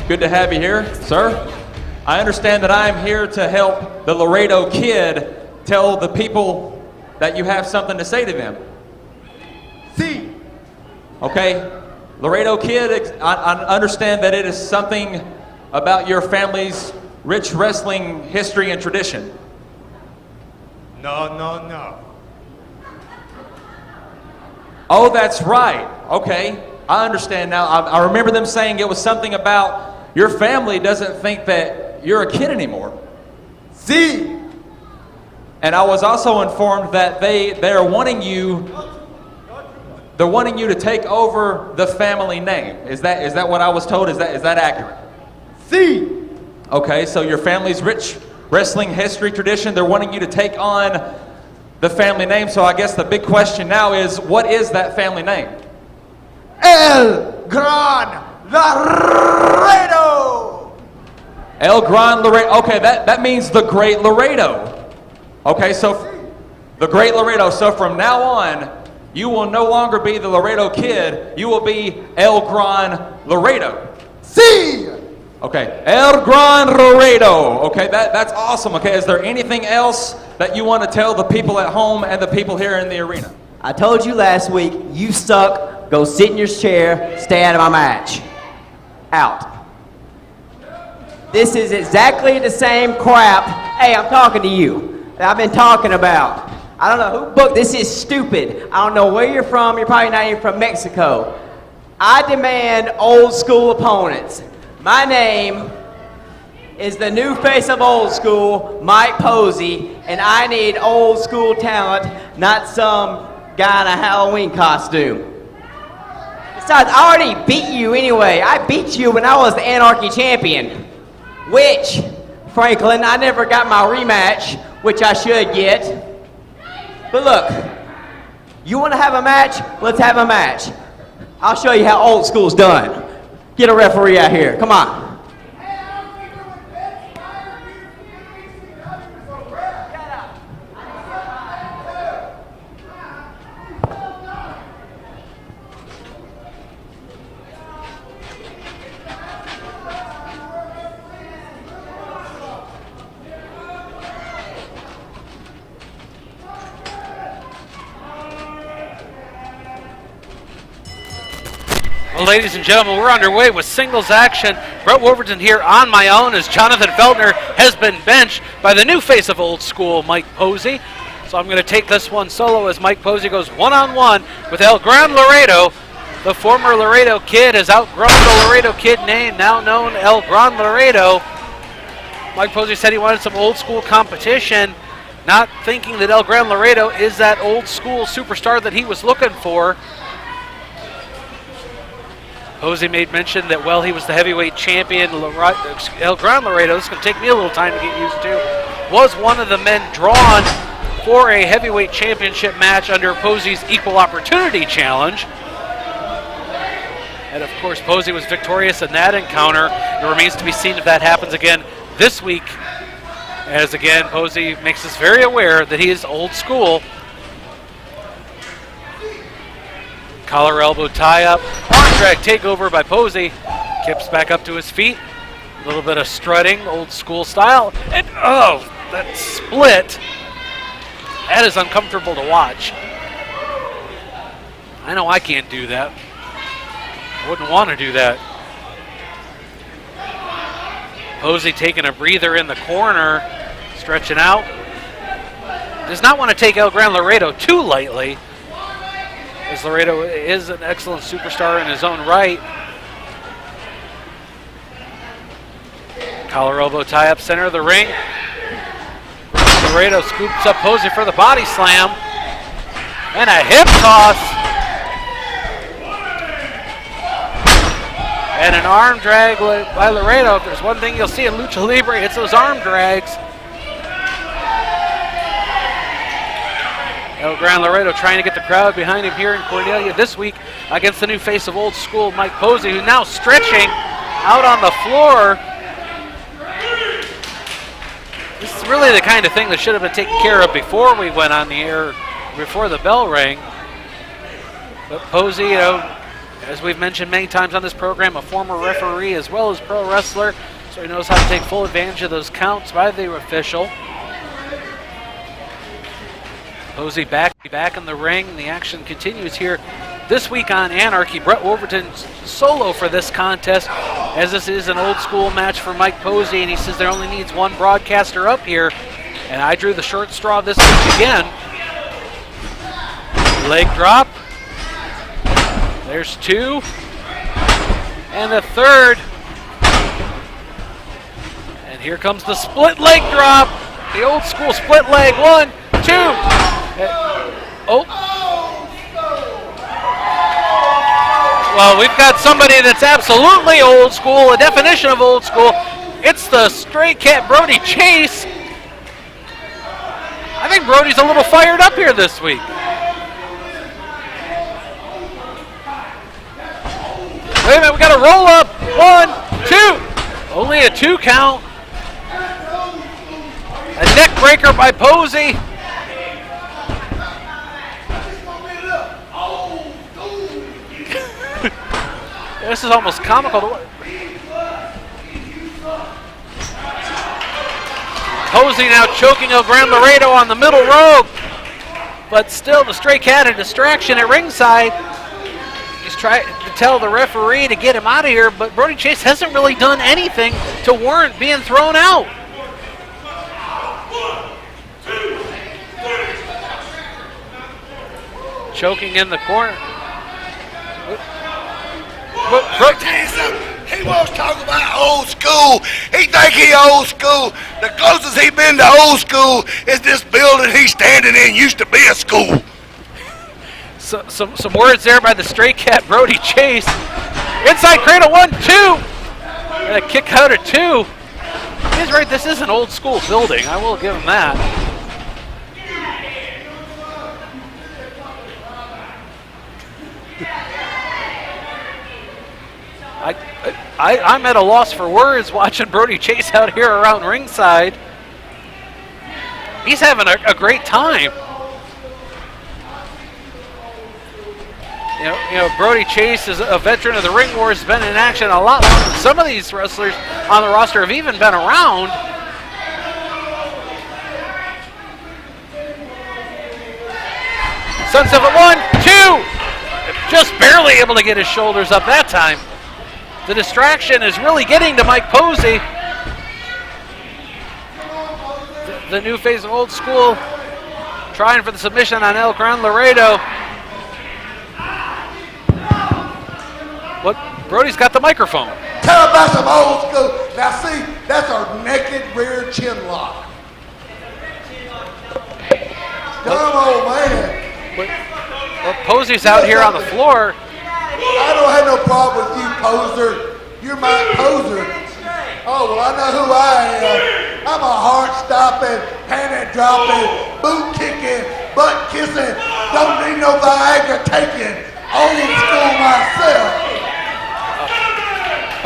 Good to have you here, sir. I understand that I am here to help the Laredo Kid tell the people that you have something to say to them. See. Okay, Laredo Kid, I understand that it is something about your family's rich wrestling history and tradition. No. Oh, that's right. Okay, I understand now. I remember them saying it was something about your family doesn't think that you're a kid anymore. See. And I was also informed that they're wanting you to take over the family name. Is that what I was told? Is that accurate? See. Okay, so your family's rich wrestling history tradition, they're wanting you to take on the family name. So I guess the big question now is, what is that family name? El Gran Laredo. El Gran Laredo. Okay, that means the Great Laredo. Okay, so the Great Laredo. So from now on, you will no longer be the Laredo Kid. You will be El Gran Laredo. See. Okay, El Gran Laredo. Okay, that's awesome. Okay, is there anything else that you want to tell the people at home and the people here in the arena? I told you last week, you suck. Go sit in your chair. Stay out of my match. Out. This is exactly the same crap. Hey, I'm talking to you. That I've been talking about. I don't know who booked this. Is stupid. I don't know where you're from. You're probably not even from Mexico. I demand old school opponents. My name is the new face of old school, Mike Posey, and I need old school talent, not some guy in a Halloween costume. Besides, I already beat you anyway. I beat you when I was the Anarchy champion. Which, Franklin, I never got my rematch, which I should get. But look, you want to have a match? Let's have a match. I'll show you how old school's done. Get a referee out here. Come on. Well, ladies and gentlemen, we're underway with singles action. Brett Wolverton here on my own as Jonathan Feltner has been benched by the new face of old school, Mike Posey. So I'm going to take this one solo as Mike Posey goes one-on-one with El Gran Laredo. The former Laredo Kid has outgrown the Laredo Kid name, now known El Gran Laredo. Mike Posey said he wanted some old school competition, not thinking that El Gran Laredo is that old school superstar that he was looking for. Posey made mention that, well, he was the heavyweight champion. El Gran Laredo, this is going to take me a little time to get used to, was one of the men drawn for a heavyweight championship match under Posey's Equal Opportunity Challenge. And, of course, Posey was victorious in that encounter. It remains to be seen if that happens again this week, as, again, Posey makes us very aware that he is old school. Collar elbow tie up, arm drag takeover by Posey. Kips back up to his feet. A little bit of strutting, old school style. And oh, that split. That is uncomfortable to watch. I know I can't do that. I wouldn't want to do that. Posey taking a breather in the corner, stretching out. Does not want to take El Gran Laredo too lightly, as Laredo is an excellent superstar in his own right. Collar elbow tie up center of the ring. Laredo scoops up Posey for the body slam. And a hip toss. And an arm drag by Laredo. If there's one thing you'll see in Lucha Libre, it's those arm drags. El Gran Laredo trying to get the crowd behind him here in Cornelia this week against the new face of old school, Mike Posey, who's now stretching out on the floor. This is really the kind of thing that should have been taken care of before we went on the air, before the bell rang. But Posey, as we've mentioned many times on this program, a former referee as well as pro wrestler, so he knows how to take full advantage of those counts by the official. Posey back in the ring. The action continues here this week on Anarchy. Brett Wolverton solo for this contest, as this is an old school match for Mike Posey, and he says there only needs one broadcaster up here, and I drew the short straw this week again. Leg drop. There's two. And the third. And here comes the split leg drop. The old school split leg. 1, 2. Oh. Well, we've got somebody that's absolutely old school, a definition of old school. It's the Stray Cat Brody Chase. I think Brody's a little fired up here this week. Wait a minute, we got a roll up. 1, 2. Only a 2 count. A neck breaker by Posey. This is almost comical. Posey now choking El Gran Laredo on the middle rope. But still, the Stray Cat a distraction at ringside. He's trying to tell the referee to get him out of here, but Brody Chase hasn't really done anything to warrant being thrown out. Choking in the corner. He wants to talk about old school. He think he old school. The closest he been to old school is this building he's standing in used to be a school. So, some words there by the Stray Cat Brody Chase. Inside cradle 1, 2. And a kick out of 2. He's right, this is an old school building. I will give him that. I'm at a loss for words watching Brody Chase out here around ringside. He's having a great time. You know, Brody Chase is a veteran of the ring wars, been in action a lot longer than some of these wrestlers on the roster have even been around. Sunset at 1, 2. Just barely able to get his shoulders up that time. The distraction is really getting to Mike Posey. The new face of old school trying for the submission on El Gran Laredo. What? Brody's got the microphone. Tell about some old school. Now see, that's our naked rear chin lock. Dumb old man. Well, Posey's out here on the floor. I don't have no problem with you, poser. You're my poser. Oh, well, I know who I am. I'm a heart-stopping, panic-dropping, boot-kicking, butt-kissing, don't need no Viagra-taking, old school myself.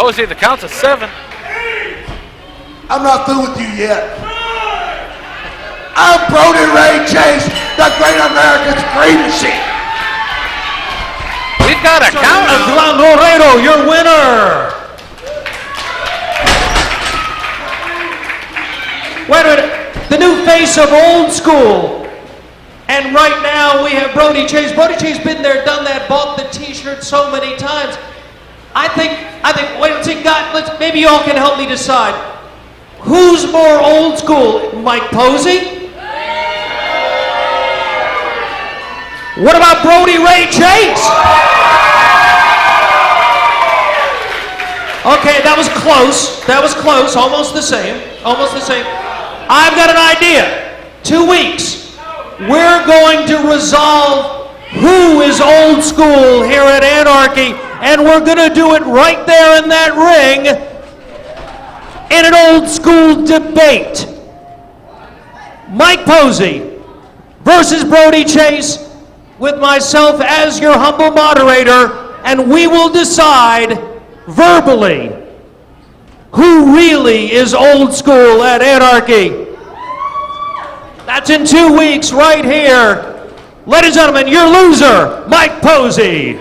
Posey, the count's of 7. I'm not through with you yet. I'm Brody Ray Chase, the great American scream machine. We've got a count of Gran Laredo, your winner. Wait a minute, the new face of old school. And right now we have Brody Chase. Brody Chase been there, done that, bought the t-shirt so many times. I think, wait, maybe y'all can help me decide. Who's more old school, Mike Posey? What about Brody Ray Chase? Okay, that was close. That was close. Almost the same. Almost the same. I've got an idea. 2 weeks. We're going to resolve who is old school here at Anarchy, and we're going to do it right there in that ring in an old school debate. Mike Posey versus Brody Chase, with myself as your humble moderator, and we will decide verbally who really is old school at Anarchy. That's in 2 weeks right here. Ladies and gentlemen, your loser, Mike Posey.